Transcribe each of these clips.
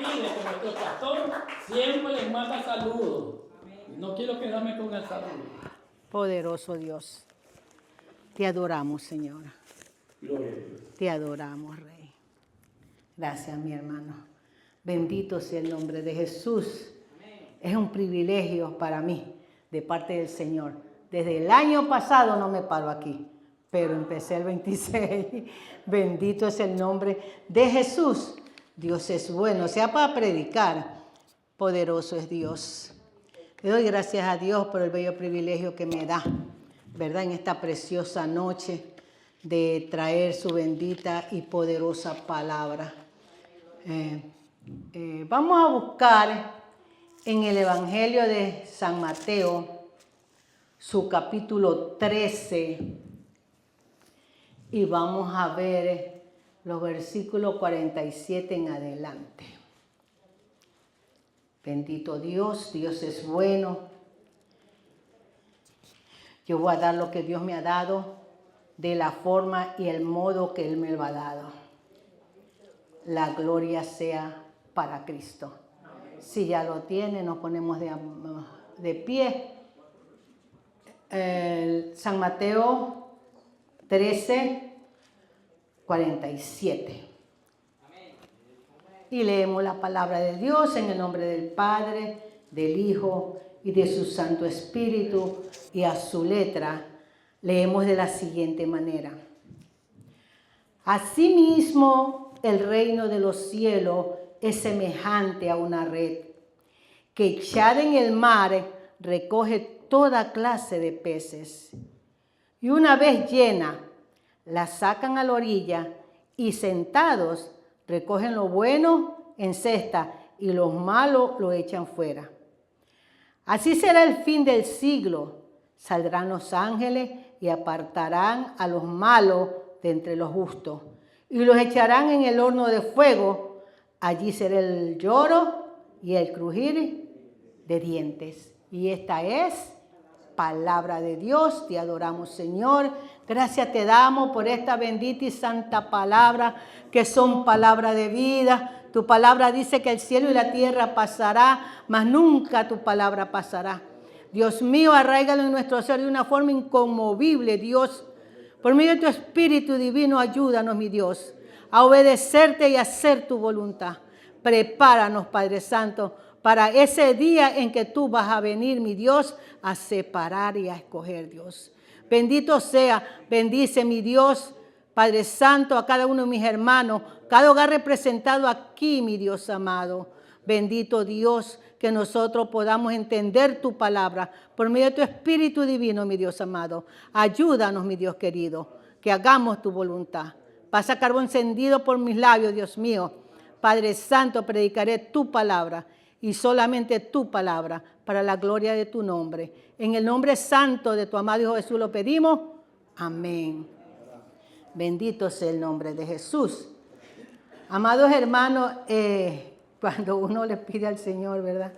pide que nuestro pastor siempre les manda saludos. No quiero quedarme con el saludo. Poderoso Dios, te adoramos, Señor. Gloria a Dios. Te adoramos, Rey. Gracias, mi hermano. Bendito sea el nombre de Jesús. Es un privilegio para mí, de parte del Señor. Desde el año pasado no me paro aquí, pero empecé el 26. Bendito es el nombre de Jesús. Dios es bueno, sea para predicar. Poderoso es Dios. Le doy gracias a Dios por el bello privilegio que me da, ¿verdad? En esta preciosa noche de traer su bendita y poderosa palabra. Vamos a buscar en el Evangelio de San Mateo, su capítulo 13, y vamos a ver los versículos 47 en adelante. Bendito Dios, Dios es bueno. Yo voy a dar lo que Dios me ha dado de la forma y el modo que Él me lo ha dado. La gloria sea para Cristo. Si ya lo tiene, nos ponemos de pie. San Mateo 13, 47. Y leemos la palabra de Dios en el nombre del Padre, del Hijo y de su Santo Espíritu. Y a su letra leemos de la siguiente manera. Asimismo, el reino de los cielos es semejante a una red que echada en el mar recoge toda clase de peces. Y una vez llena, la sacan a la orilla y sentados recogen lo bueno en cesta y los malos lo echan fuera. Así será el fin del siglo. Saldrán los ángeles y apartarán a los malos de entre los justos y los echarán en el horno de fuego. Allí será el lloro y el crujir de dientes. Y esta es palabra de Dios. Te adoramos, Señor. Gracias te damos por esta bendita y santa palabra, que son palabra de vida. Tu palabra dice que el cielo y la tierra pasará, mas nunca tu palabra pasará. Dios mío, arráigalo en nuestro ser de una forma inconmovible, Dios. Por medio de tu Espíritu Divino, ayúdanos, mi Dios, a obedecerte y a hacer tu voluntad. Prepáranos, Padre Santo, para ese día en que tú vas a venir, mi Dios, a separar y a escoger, Dios. Bendito sea, bendice, mi Dios, Padre Santo, a cada uno de mis hermanos, cada hogar representado aquí, mi Dios amado. Bendito Dios, que nosotros podamos entender tu palabra por medio de tu Espíritu Divino, mi Dios amado. Ayúdanos, mi Dios querido, que hagamos tu voluntad. Pasa carbón encendido por mis labios, Dios mío. Padre Santo, predicaré tu palabra y solamente tu palabra para la gloria de tu nombre. En el nombre santo de tu amado Hijo Jesús lo pedimos. Amén. Bendito sea el nombre de Jesús. Amados hermanos, cuando uno le pide al Señor, ¿verdad?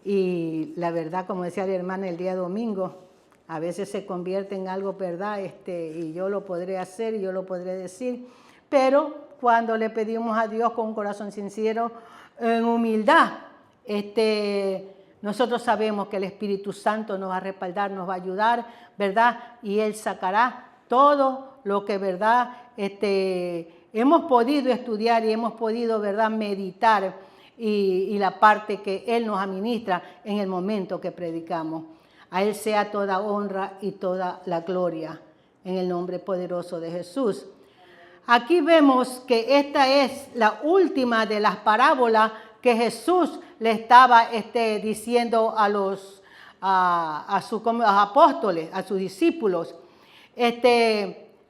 Y la verdad, como decía la hermana el día domingo, a veces se convierte en algo, ¿verdad? Y yo lo podré hacer y yo lo podré decir, pero cuando le pedimos a Dios con un corazón sincero, en humildad, nosotros sabemos que el Espíritu Santo nos va a respaldar, nos va a ayudar, ¿verdad? Y Él sacará todo lo que, ¿verdad? Hemos podido estudiar y hemos podido, ¿verdad?, meditar y la parte que Él nos administra en el momento que predicamos. A Él sea toda honra y toda la gloria en el nombre poderoso de Jesús. Aquí vemos que esta es la última de las parábolas que Jesús le estaba diciendo a los apóstoles, a sus discípulos.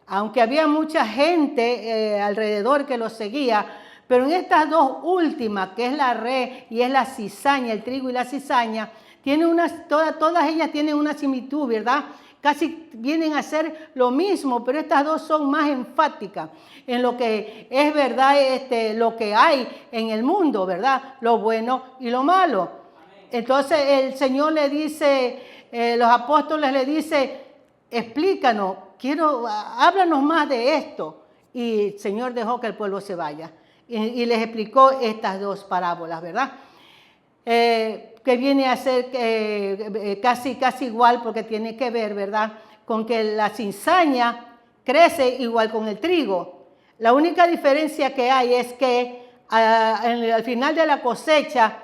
Aunque había mucha gente alrededor que los seguía, pero en estas dos últimas, que es la red y es la cizaña, el trigo y la cizaña, todas ellas tienen una similitud, ¿verdad? Casi vienen a ser lo mismo, pero estas dos son más enfáticas en lo que es, ¿verdad? Lo que hay en el mundo, ¿verdad? Lo bueno y lo malo. Entonces el Señor le dice, los apóstoles le dicen, explícanos, háblanos más de esto. Y el Señor dejó que el pueblo se vaya. y les explicó estas dos parábolas, ¿verdad? Que viene a ser casi igual, porque tiene que ver, ¿verdad?, con que la cizaña crece igual con el trigo. La única diferencia que hay es que al final de la cosecha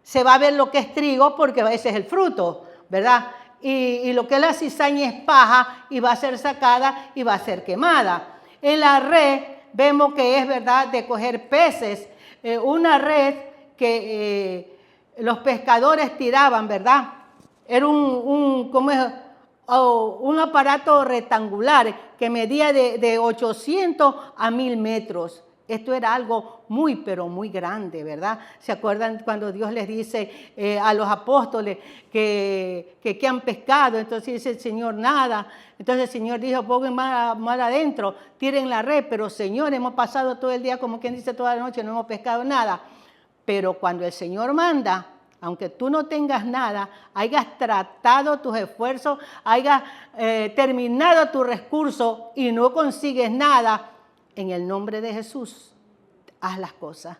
se va a ver lo que es trigo, porque ese es el fruto, ¿verdad? Y lo que es la cizaña es paja y va a ser sacada y va a ser quemada. En la red vemos que es, ¿verdad?, de coger peces, una red que los pescadores tiraban, ¿verdad? Era un aparato rectangular que medía de 800 a 1000 metros. Esto era algo muy, pero muy grande, ¿verdad? ¿Se acuerdan cuando Dios les dice a los apóstoles que han pescado? Entonces dice el Señor, nada. Entonces el Señor dijo, pongan más adentro, tiren la red. Pero Señor, hemos pasado todo el día, como quien dice, toda la noche, no hemos pescado nada. Pero cuando el Señor manda, aunque tú no tengas nada, hayas tratado tus esfuerzos, hayas terminado tu recurso y no consigues nada, en el nombre de Jesús, haz las cosas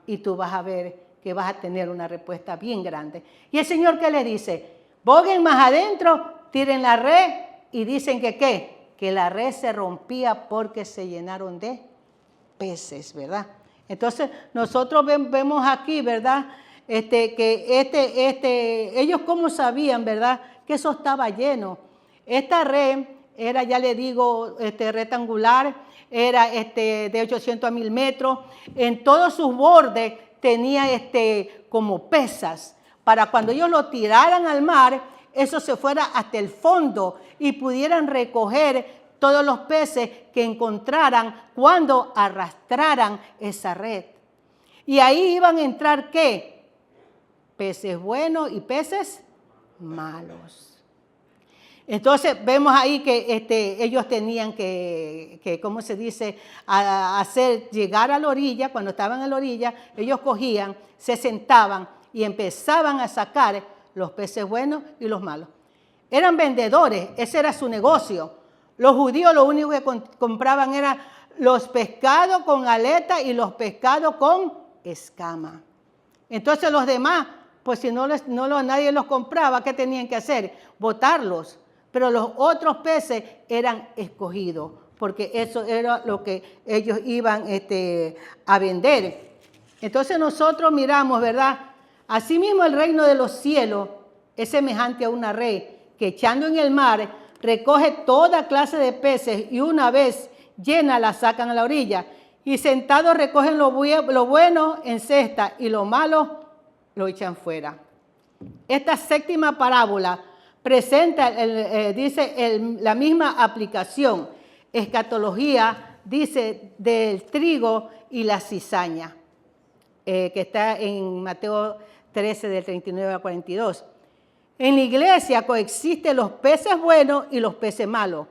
y tú vas a ver que vas a tener una respuesta bien grande. Y el Señor, ¿qué le dice? Boguen más adentro, tiren la red y dicen que ¿qué? Que la red se rompía porque se llenaron de peces, ¿verdad? Entonces, nosotros vemos aquí, ¿verdad?, ellos cómo sabían, ¿verdad?, que eso estaba lleno. Esta red era, ya le digo, rectangular, era de 800 a 1000 metros. En todos sus bordes tenía como pesas, para cuando ellos lo tiraran al mar, eso se fuera hasta el fondo y pudieran recoger todos los peces que encontraran cuando arrastraran esa red. Y ahí iban a entrar, ¿qué? Peces buenos y peces malos. Entonces vemos ahí que ellos tenían que ¿cómo se dice?, hacer llegar a la orilla. Cuando estaban a la orilla, ellos cogían, se sentaban y empezaban a sacar los peces buenos y los malos. Eran vendedores, ese era su negocio. Los judíos lo único que compraban eran los pescados con aleta y los pescados con escama. Entonces los demás, pues si nadie los compraba, ¿qué tenían que hacer? Botarlos. Pero los otros peces eran escogidos, porque eso era lo que ellos iban a vender. Entonces nosotros miramos, ¿verdad? Asimismo el reino de los cielos es semejante a una red que echando en el mar recoge toda clase de peces y una vez llena la sacan a la orilla. Y sentados recogen lo bueno en cesta y lo malo lo echan fuera. Esta séptima parábola presenta, la misma aplicación. Escatología dice del trigo y la cizaña, que está en Mateo 13, del 39 al 42. En la iglesia coexisten los peces buenos y los peces malos,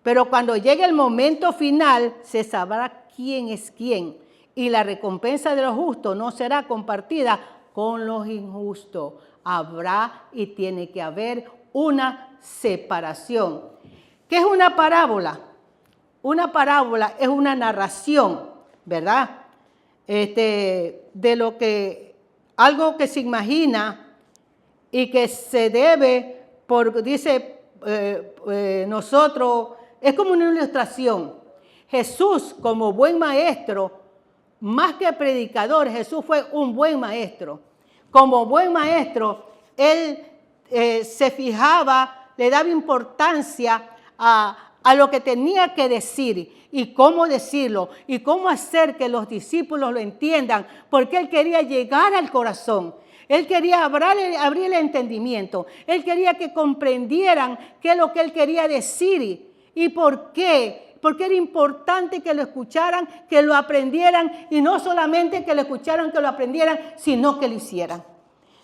pero cuando llegue el momento final se sabrá quién es quién y la recompensa de los justos no será compartida con los injustos. Habrá y tiene que haber una separación. ¿Qué es una parábola? Una parábola es una narración, ¿verdad? De lo que, algo que se imagina y que se debe, nosotros, es como una ilustración. Jesús, como buen maestro, más que predicador, Jesús fue un buen maestro. Como buen maestro, él se fijaba, le daba importancia a lo que tenía que decir y cómo decirlo y cómo hacer que los discípulos lo entiendan, porque él quería llegar al corazón. Él quería abrir el entendimiento. Él quería que comprendieran qué es lo que él quería decir y por qué. Porque era importante que lo escucharan, que lo aprendieran y no solamente que lo escucharan, que lo aprendieran, sino que lo hicieran.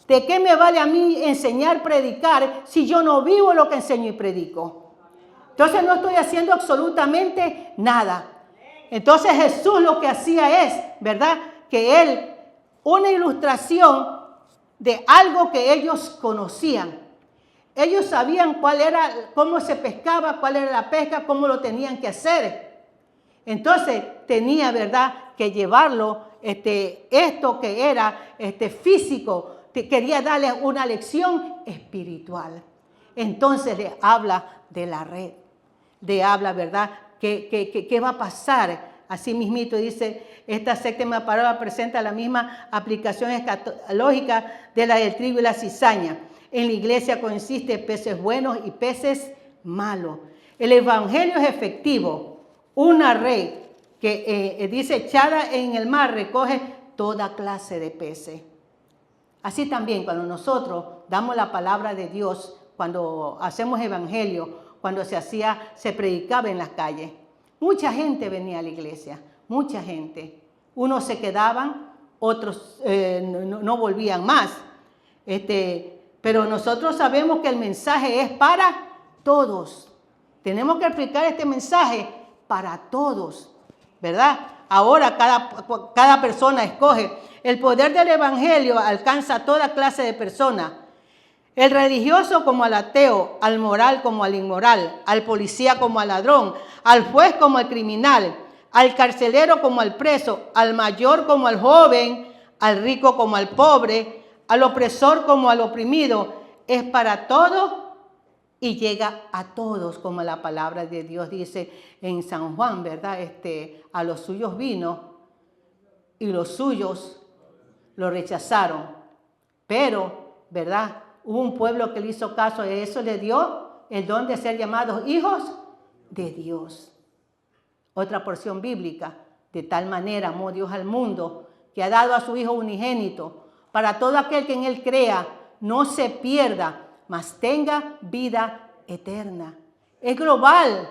¿De qué me vale a mí enseñar, predicar, si yo no vivo lo que enseño y predico? Entonces no estoy haciendo absolutamente nada. Entonces Jesús lo que hacía es, ¿verdad?, que él, una ilustración de algo que ellos conocían. Ellos sabían cuál era, cómo se pescaba, cuál era la pesca, cómo lo tenían que hacer. Entonces, tenía, ¿verdad?, que llevarlo, esto que era físico, quería darle una lección espiritual. Entonces le habla de la red, le habla, ¿verdad?, ¿qué va a pasar? Así mismito dice, esta séptima parábola presenta la misma aplicación escatológica de la del trigo y la cizaña. En la iglesia consiste peces buenos y peces malos. El evangelio es efectivo. Una red que dice echada en el mar recoge toda clase de peces. Así también cuando nosotros damos la palabra de Dios, cuando hacemos evangelio, cuando se predicaba en las calles, mucha gente venía a la iglesia, mucha gente. Unos se quedaban, otros no volvían más. Pero nosotros sabemos que el mensaje es para todos. Tenemos que explicar este mensaje para todos, ¿verdad? Ahora cada persona escoge. El poder del evangelio alcanza a toda clase de personas. El religioso como al ateo, al moral como al inmoral, al policía como al ladrón, al juez como al criminal, al carcelero como al preso, al mayor como al joven, al rico como al pobre, al opresor como al oprimido. Es para todos y llega a todos, como la palabra de Dios dice en San Juan, ¿verdad? A los suyos vino y los suyos lo rechazaron. Pero, ¿verdad?, hubo un pueblo que le hizo caso y eso le dio el don de ser llamados hijos de Dios. Otra porción bíblica: de tal manera amó Dios al mundo que ha dado a su Hijo unigénito, para todo aquel que en él crea no se pierda, mas tenga vida eterna. Es global,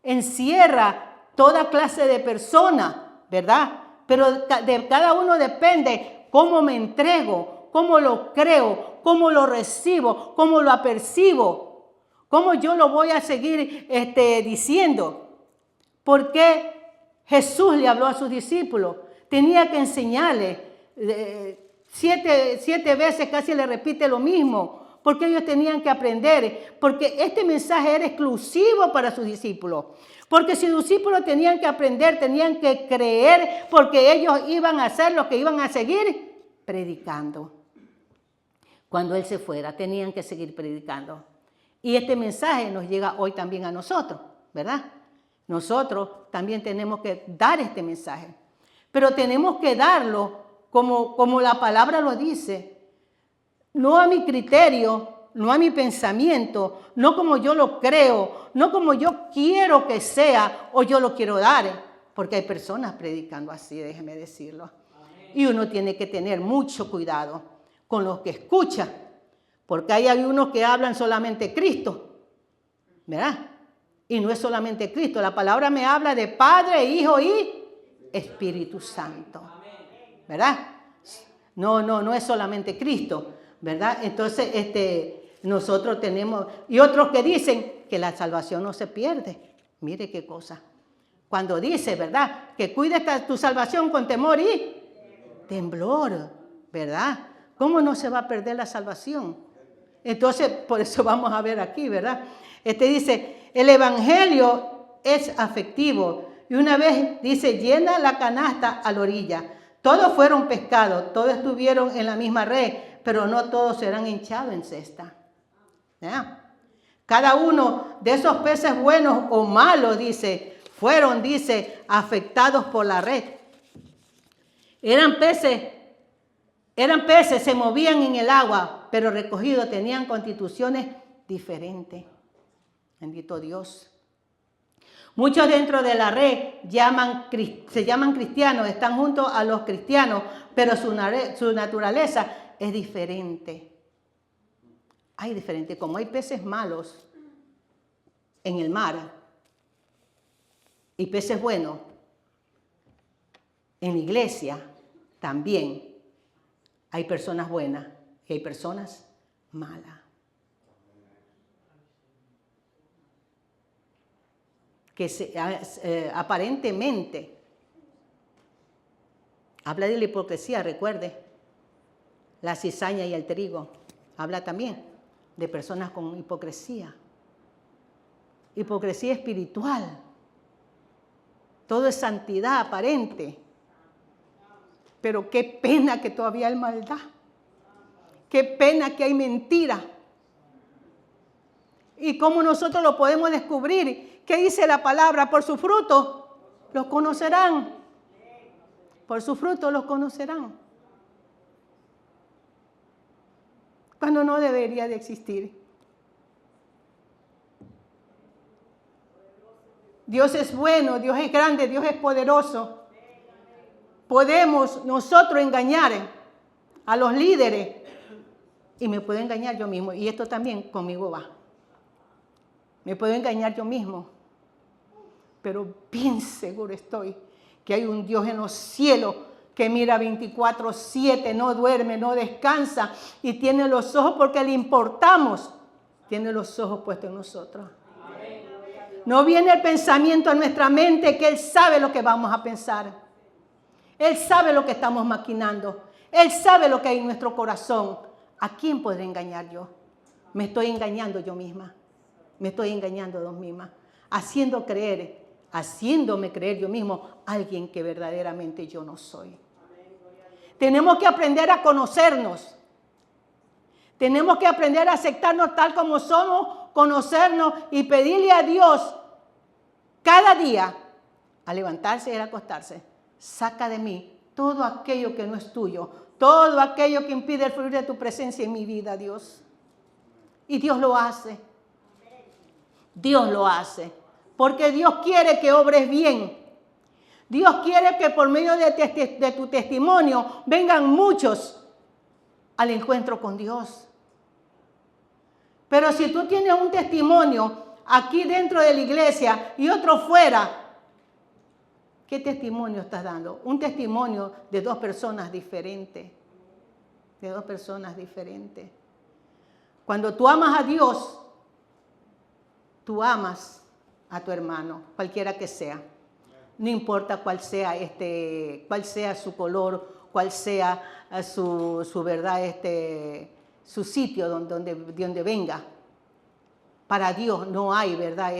encierra toda clase de personas, ¿verdad? Pero de cada uno depende cómo me entrego, cómo lo creo, cómo lo recibo, cómo lo apercibo, cómo yo lo voy a seguir diciendo. Porque Jesús le habló a sus discípulos, tenía que enseñarles, 7 veces casi le repite lo mismo, porque ellos tenían que aprender, porque este mensaje era exclusivo para sus discípulos. Porque si los discípulos tenían que aprender, tenían que creer, porque ellos iban a hacer lo que iban a seguir predicando. Cuando Él se fuera, tenían que seguir predicando. Y este mensaje nos llega hoy también a nosotros, ¿verdad? Nosotros también tenemos que dar este mensaje. Pero tenemos que darlo como la palabra lo dice. No a mi criterio, no a mi pensamiento, no como yo lo creo, no como yo quiero que sea o yo lo quiero dar. Porque hay personas predicando así, déjeme decirlo. Y uno tiene que tener mucho cuidado con los que escucha, porque hay unos que hablan solamente Cristo, ¿verdad? Y no es solamente Cristo, la palabra me habla de Padre, Hijo y Espíritu Santo, ¿verdad? No es solamente Cristo, ¿verdad? Entonces, nosotros tenemos, y otros que dicen que la salvación no se pierde. Mire qué cosa. Cuando dice, ¿verdad?, que cuide tu salvación con temor y temblor, ¿verdad? ¿Cómo no se va a perder la salvación? Entonces, por eso vamos a ver aquí, ¿verdad? Dice, el evangelio es afectivo. Y una vez dice, llena la canasta a la orilla. Todos fueron pescados, todos estuvieron en la misma red, pero no todos serán hinchados en cesta. ¿Ya? Cada uno de esos peces buenos o malos, dice, fueron, dice, afectados por la red. Eran peces, se movían en el agua, pero recogidos tenían constituciones diferentes. Bendito Dios. Muchos dentro de la red se llaman cristianos, están junto a los cristianos, pero su naturaleza es diferente. Hay diferente, como hay peces malos en el mar y peces buenos en la iglesia, también hay personas buenas y hay personas malas. Que aparentemente habla de la hipocresía, recuerde, la cizaña y el trigo. Habla también de personas con hipocresía. Hipocresía espiritual. Todo es santidad aparente. Pero qué pena que todavía hay maldad. Qué pena que hay mentira. ¿Y cómo nosotros lo podemos descubrir? ¿Qué dice la palabra? Por su fruto los conocerán. Por su fruto los conocerán. Cuando no debería de existir. Dios es bueno, Dios es grande, Dios es poderoso. Podemos nosotros engañar a los líderes y me puedo engañar yo mismo. Y esto también conmigo va. Me puedo engañar yo mismo. Pero bien seguro estoy que hay un Dios en los cielos que mira 24/7, no duerme, no descansa y tiene los ojos porque le importamos. Tiene los ojos puestos en nosotros. No viene el pensamiento a nuestra mente que Él sabe lo que vamos a pensar. Él sabe lo que estamos maquinando. Él sabe lo que hay en nuestro corazón. ¿A quién podré engañar yo? Me estoy engañando yo misma. Me estoy engañando yo misma. Haciéndome creer yo mismo alguien que verdaderamente yo no soy. Tenemos que aprender a conocernos. Tenemos que aprender a aceptarnos tal como somos, conocernos y pedirle a Dios cada día, al levantarse y al acostarse, saca de mí todo aquello que no es tuyo, todo aquello que impide el fluir de tu presencia en mi vida, Dios. Y Dios lo hace. Dios lo hace. Porque Dios quiere que obres bien. Dios quiere que por medio de tu testimonio vengan muchos al encuentro con Dios. Pero si tú tienes un testimonio aquí dentro de la iglesia y otro fuera, ¿qué testimonio estás dando? Un testimonio de dos personas diferentes. De dos personas diferentes. Cuando tú amas a Dios, tú amas a tu hermano, cualquiera que sea. No importa cuál sea su color, cuál sea su verdad, su sitio donde venga. Para Dios no hay, ¿verdad?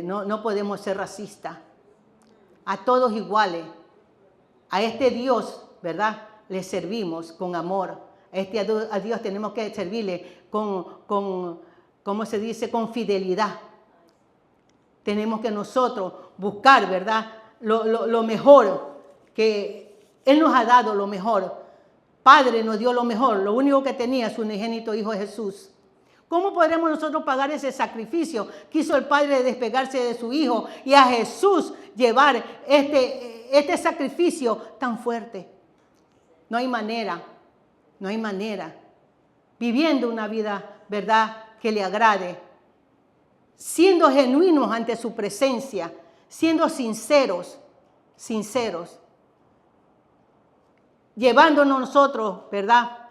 No podemos ser racistas. A todos iguales. A este Dios, ¿verdad? Le servimos con amor. A Dios tenemos que servirle ¿cómo se dice? Con fidelidad. Tenemos que nosotros buscar, ¿verdad? Lo mejor, que Él nos ha dado lo mejor. Padre nos dio lo mejor, lo único que tenía su unigénito Hijo Jesús. ¿Cómo podremos nosotros pagar ese sacrificio que hizo el Padre de despegarse de su Hijo y a Jesús llevar este sacrificio tan fuerte? No hay manera, no hay manera. Viviendo una vida, ¿verdad?, que le agrade. Siendo genuinos ante su presencia, siendo sinceros, llevándonos nosotros, ¿verdad?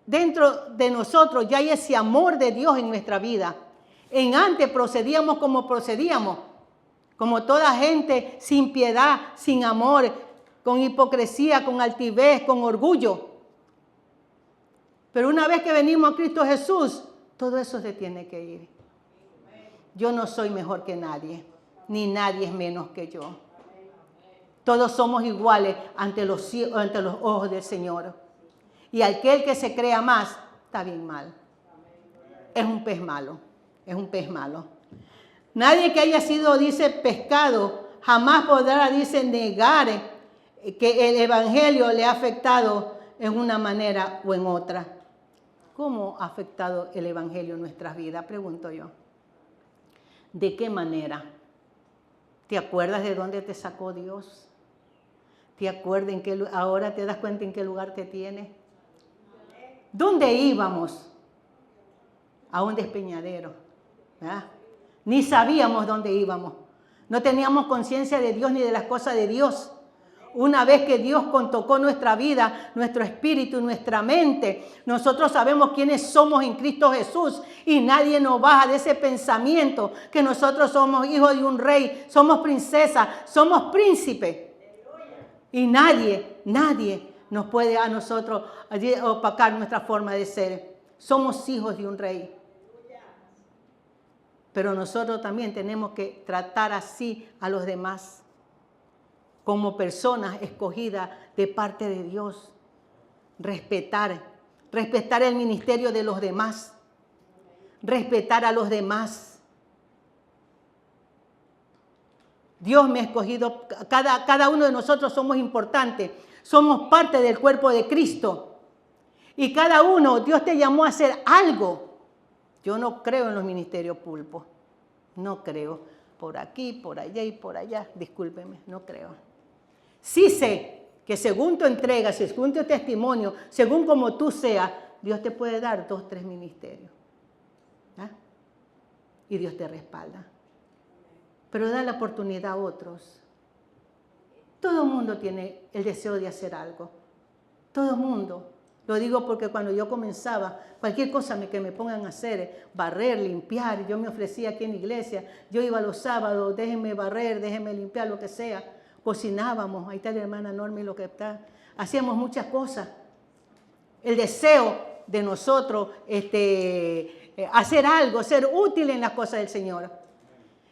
Dentro de nosotros ya hay ese amor de Dios en nuestra vida. En antes procedíamos como toda gente sin piedad, sin amor, con hipocresía, con altivez, con orgullo. Pero una vez que venimos a Cristo Jesús, todo eso se tiene que ir. Yo no soy mejor que nadie, ni nadie es menos que yo. Todos somos iguales ante los ojos del Señor. Y aquel que se crea más, está bien mal. Es un pez malo, es un pez malo. Nadie que haya sido, dice, pescado, jamás podrá, dice, negar que el Evangelio le ha afectado en una manera o en otra. ¿Cómo ha afectado el Evangelio en nuestras vidas? Pregunto yo. ¿De qué manera? ¿Te acuerdas de dónde te sacó Dios? ¿Te acuerdas ahora te das cuenta en qué lugar te tiene? ¿Dónde íbamos? A un despeñadero, ¿verdad? Ni sabíamos dónde íbamos. No teníamos conciencia de Dios ni de las cosas de Dios. Una vez que Dios tocó nuestra vida, nuestro espíritu, nuestra mente, nosotros sabemos quiénes somos en Cristo Jesús y nadie nos baja de ese pensamiento que nosotros somos hijos de un rey, somos princesa, somos príncipe. Y nadie nos puede a nosotros opacar nuestra forma de ser. Somos hijos de un rey. Pero nosotros también tenemos que tratar así a los demás, como personas escogidas de parte de Dios. Respetar el ministerio de los demás, respetar a los demás. Dios me ha escogido, cada uno de nosotros somos importantes, somos parte del cuerpo de Cristo. Y cada uno, Dios te llamó a hacer algo. Yo no creo en los ministerios pulpos, no creo. Por aquí, por allá y por allá, discúlpeme, no creo. Sí sé que según tu entrega, según tu testimonio, según como tú seas, Dios te puede dar 2, 3 ministerios. ¿Ah? Y Dios te respalda. Pero da la oportunidad a otros. Todo el mundo tiene el deseo de hacer algo. Todo el mundo. Lo digo porque cuando yo comenzaba, cualquier cosa que me pongan a hacer, barrer, limpiar, yo me ofrecía aquí en la iglesia, yo iba los sábados, déjenme barrer, déjenme limpiar, lo que sea. Cocinábamos, ahí está la hermana Norma y lo que está. Hacíamos muchas cosas. El deseo de nosotros, hacer algo, ser útil en las cosas del Señor.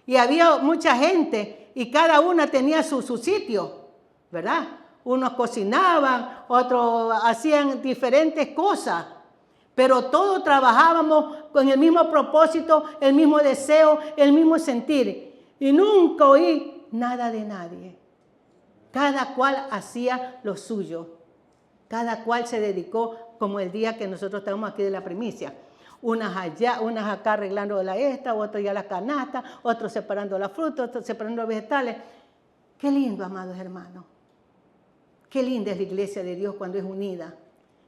Y había mucha gente y cada una tenía su sitio, ¿verdad? Unos cocinaban, otros hacían diferentes cosas, pero todos trabajábamos con el mismo propósito, el mismo deseo, el mismo sentir. Y nunca oí nada de nadie. Cada cual hacía lo suyo. Cada cual se dedicó, como el día que nosotros estamos aquí de la primicia. Unas allá, unas acá arreglando la esta, otros ya la canasta, otros separando la fruta, otros separando los vegetales. Qué lindo, amados hermanos. Qué linda es la iglesia de Dios cuando es unida.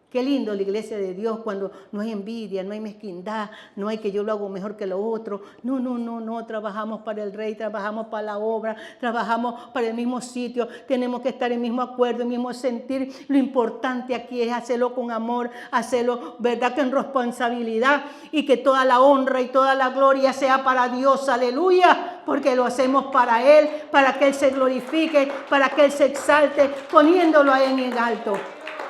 Qué lindo la iglesia de Dios cuando no hay envidia, no hay mezquindad, no hay que yo lo hago mejor que lo otro. No, trabajamos para el Rey, trabajamos para la obra, trabajamos para el mismo sitio, tenemos que estar en el mismo acuerdo, en el mismo sentir. Lo importante aquí es hacerlo con amor, hacerlo, verdad, que en responsabilidad y que toda la honra y toda la gloria sea para Dios, aleluya, porque lo hacemos para Él, para que Él se glorifique, para que Él se exalte, poniéndolo ahí en alto.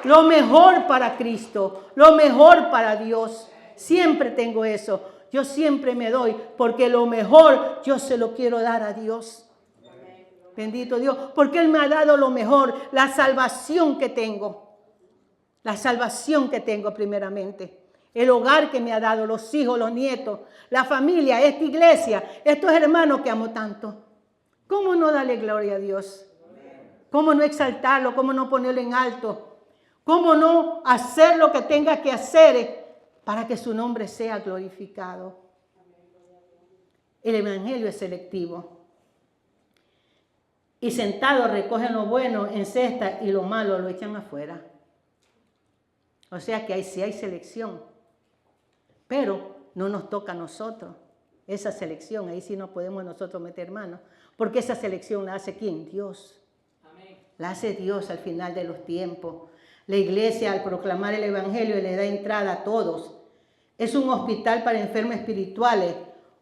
Lo mejor para Cristo, lo mejor para Dios. Siempre tengo eso. Yo siempre me doy porque lo mejor yo se lo quiero dar a Dios. Bendito Dios, porque Él me ha dado lo mejor, la salvación que tengo. La salvación que tengo primeramente. El hogar que me ha dado, los hijos, los nietos, la familia, esta iglesia, estos hermanos que amo tanto. ¿Cómo no darle gloria a Dios? ¿Cómo no exaltarlo? ¿Cómo no ponerlo en alto? ¿Cómo no hacer lo que tenga que hacer para que su nombre sea glorificado? El evangelio es selectivo. Y sentados recogen lo bueno en cesta y lo malo lo echan afuera. O sea que sí hay selección. Pero no nos toca a nosotros esa selección. Ahí sí no podemos nosotros meter manos. Porque esa selección la hace ¿quién? Dios. Amén. La hace Dios al final de los tiempos. La iglesia, al proclamar el evangelio, le da entrada a todos. Es un hospital para enfermos espirituales.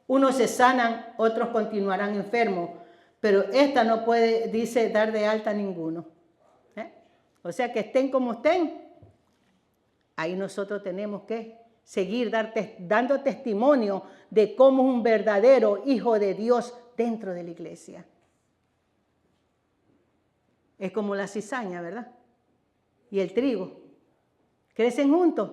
Unos se sanan, otros continuarán enfermos. Pero esta no puede, dice, dar de alta a ninguno. O sea que estén como estén. Ahí nosotros tenemos que seguir dando testimonio de cómo es un verdadero hijo de Dios dentro de la iglesia. Es como la cizaña, ¿verdad? Y el trigo. Crecen juntos.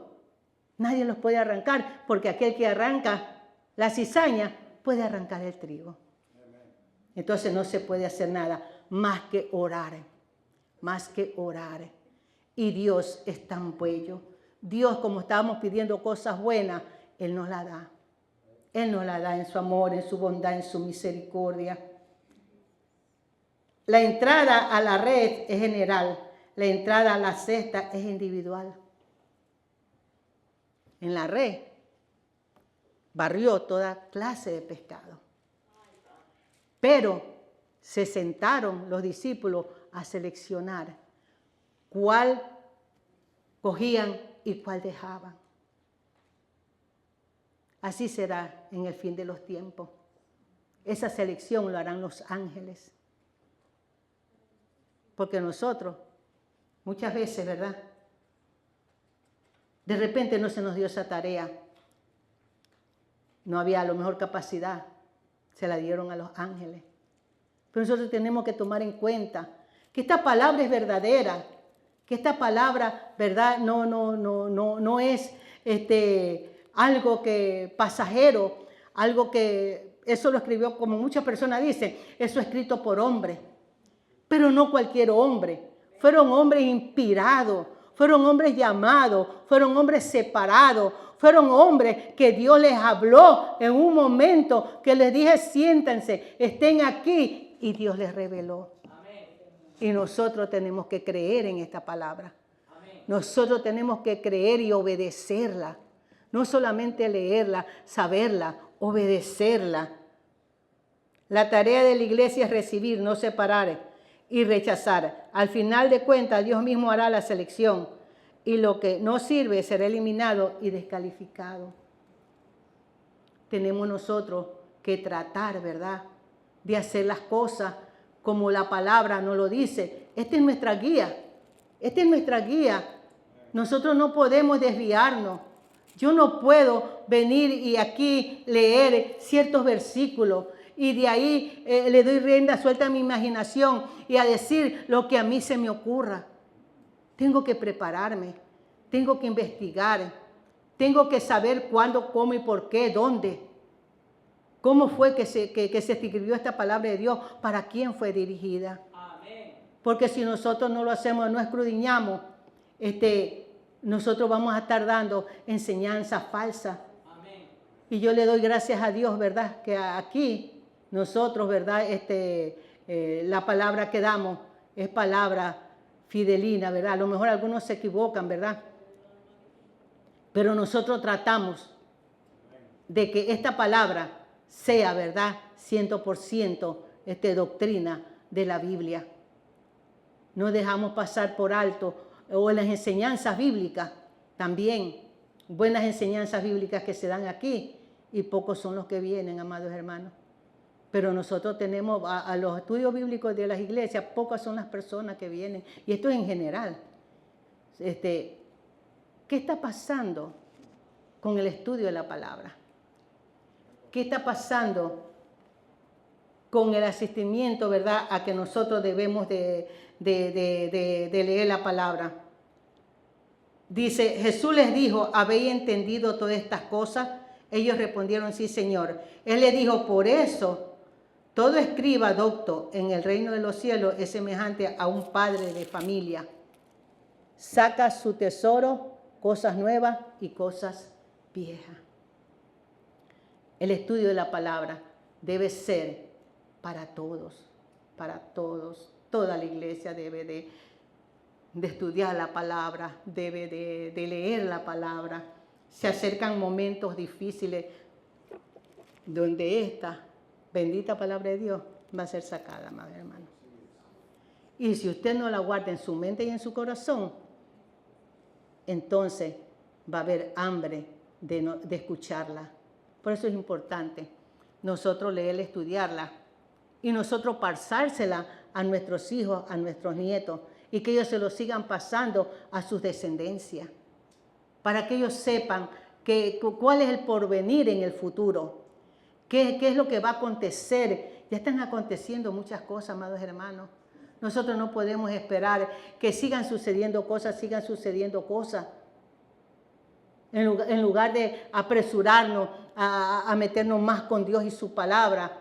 Nadie los puede arrancar, porque aquel que arranca la cizaña puede arrancar el trigo. Entonces no se puede hacer nada más que orar. Más que orar. Y Dios es tan bello. Dios, como estábamos pidiendo cosas buenas, Él nos la da. Él nos la da en su amor, en su bondad, en su misericordia. La entrada a la red es general. La entrada a la cesta es individual. En la red barrió toda clase de pescado. Pero se sentaron los discípulos a seleccionar cuál cogían y cuál dejaban. Así será en el fin de los tiempos. Esa selección lo harán los ángeles. Porque nosotros, muchas veces, ¿verdad? De repente no se nos dio esa tarea. No había a lo mejor capacidad. se la dieron a los ángeles. Pero nosotros tenemos que tomar en cuenta que esta palabra es verdadera, que esta palabra, ¿verdad? No es algo que pasajero, algo que, eso lo escribió, como muchas personas dicen, eso escrito por hombres, pero no cualquier hombre. Fueron hombres inspirados, fueron hombres llamados, fueron hombres separados, fueron hombres que Dios les habló en un momento que les dije, siéntense, estén aquí, y Dios les reveló. Amén. Y nosotros tenemos que creer en esta palabra. Amén. Nosotros tenemos que creer y obedecerla. No solamente leerla, saberla, obedecerla. La tarea de la iglesia es recibir, no separar y rechazar. Al final de cuentas, Dios mismo hará la selección y lo que no sirve será eliminado y descalificado. Tenemos nosotros que tratar, ¿verdad?, de hacer las cosas como la palabra nos lo dice. Esta es nuestra guía. Esta es nuestra guía. Nosotros no podemos desviarnos. Yo no puedo venir y aquí leer ciertos versículos y de ahí le doy rienda suelta a mi imaginación y a decir lo que a mí se me ocurra. Tengo que prepararme, tengo que investigar, tengo que saber cuándo, cómo y por qué, dónde. ¿Cómo fue que se escribió esta palabra de Dios? ¿Para quién fue dirigida? Amén. Porque si nosotros no lo hacemos, no escudriñamos, nosotros vamos a estar dando enseñanzas falsas. Amén. Y yo le doy gracias a Dios, ¿verdad?, que aquí nosotros, ¿verdad?, la palabra que damos es palabra fidelina, ¿verdad? A lo mejor algunos se equivocan, ¿verdad? Pero nosotros tratamos de que esta palabra sea, ¿verdad?, 100% doctrina de la Biblia. No dejamos pasar por alto, o en las enseñanzas bíblicas también, buenas enseñanzas bíblicas que se dan aquí, y pocos son los que vienen, amados hermanos. Pero nosotros tenemos a los estudios bíblicos de las iglesias, pocas son las personas que vienen, y esto es en general. ¿Qué está pasando con el estudio de la palabra? ¿Qué está pasando con el asistimiento, verdad, a que nosotros debemos de leer la palabra? Dice, Jesús les dijo, ¿habéis entendido todas estas cosas? Ellos respondieron, sí, Señor. Él les dijo, por eso, todo escriba docto en el reino de los cielos es semejante a un padre de familia. Saca su tesoro, cosas nuevas y cosas viejas. El estudio de la palabra debe ser para todos, para todos. Toda la iglesia debe de estudiar la palabra, debe de leer la palabra. Se acercan momentos difíciles donde esta bendita palabra de Dios va a ser sacada, madre hermano. Y si usted no la guarda en su mente y en su corazón, entonces va a haber hambre de escucharla. Por eso es importante nosotros leerla, estudiarla y nosotros pasársela a nuestros hijos, a nuestros nietos y que ellos se lo sigan pasando a sus descendencias para que ellos sepan cuál es el porvenir en el futuro, qué es lo que va a acontecer. Ya están aconteciendo muchas cosas, amados hermanos. Nosotros no podemos esperar que sigan sucediendo cosas. En lugar de apresurarnos a meternos más con Dios y su palabra,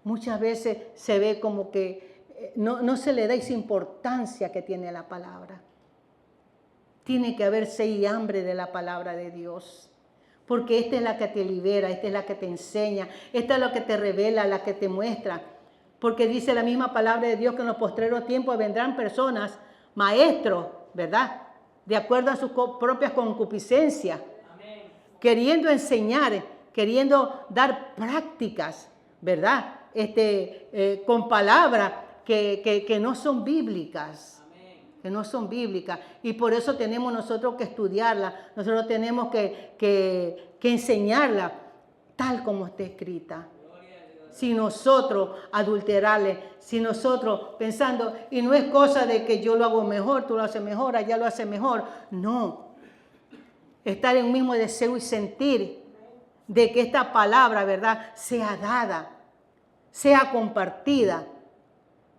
muchas veces se ve como que no se le da esa importancia que tiene la palabra. Tiene que haber sed y hambre de la palabra de Dios, porque esta es la que te libera, esta es la que te enseña, esta es la que te revela, la que te muestra. Porque dice la misma palabra de Dios que en los postreros tiempos vendrán personas, maestros, ¿verdad?, de acuerdo a sus propias concupiscencias, amén, queriendo enseñar, queriendo dar prácticas, ¿verdad?, con palabras que no son bíblicas, amén, que no son bíblicas. Y por eso tenemos nosotros que estudiarla, nosotros tenemos que enseñarla tal como está escrita. Si nosotros adulterarle, si nosotros pensando, y no es cosa de que yo lo hago mejor, tú lo haces mejor, allá lo hace mejor. No. Estar en un mismo deseo y sentir de que esta palabra, ¿verdad?, sea dada sea compartida,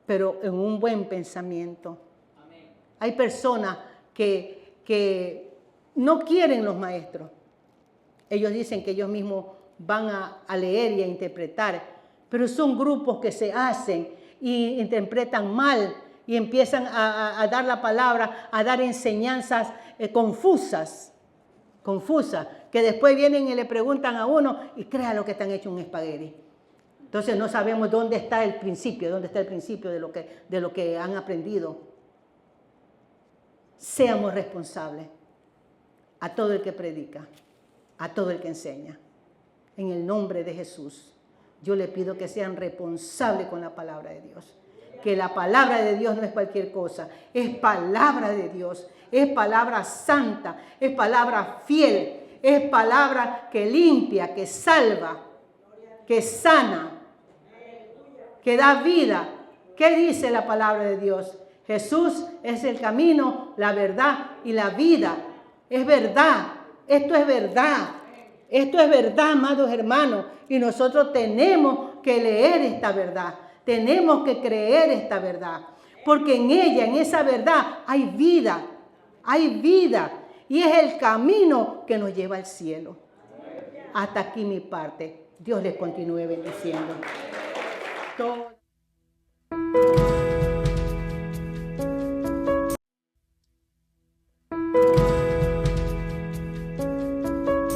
pero en un buen pensamiento. Hay personas que no quieren los maestros. Ellos dicen que ellos mismos van a leer y a interpretar, pero son grupos que se hacen y interpretan mal y empiezan a dar la palabra, a dar enseñanzas confusas, que después vienen y le preguntan a uno y crea lo que están hecho un espagueti. Entonces no sabemos dónde está el principio de lo que han aprendido. Seamos responsables a todo el que predica, a todo el que enseña. En el nombre de Jesús, yo le pido que sean responsables con la palabra de Dios. Que la palabra de Dios no es cualquier cosa, es palabra de Dios, es palabra santa, es palabra fiel, es palabra que limpia, que salva, que sana, que da vida. ¿Qué dice la palabra de Dios? Jesús es el camino, la verdad y la vida. Es verdad, esto es verdad. Esto es verdad, amados hermanos, y nosotros tenemos que leer esta verdad, tenemos que creer esta verdad, porque en ella, en esa verdad, hay vida, y es el camino que nos lleva al cielo. Hasta aquí mi parte. Dios les continúe bendiciendo.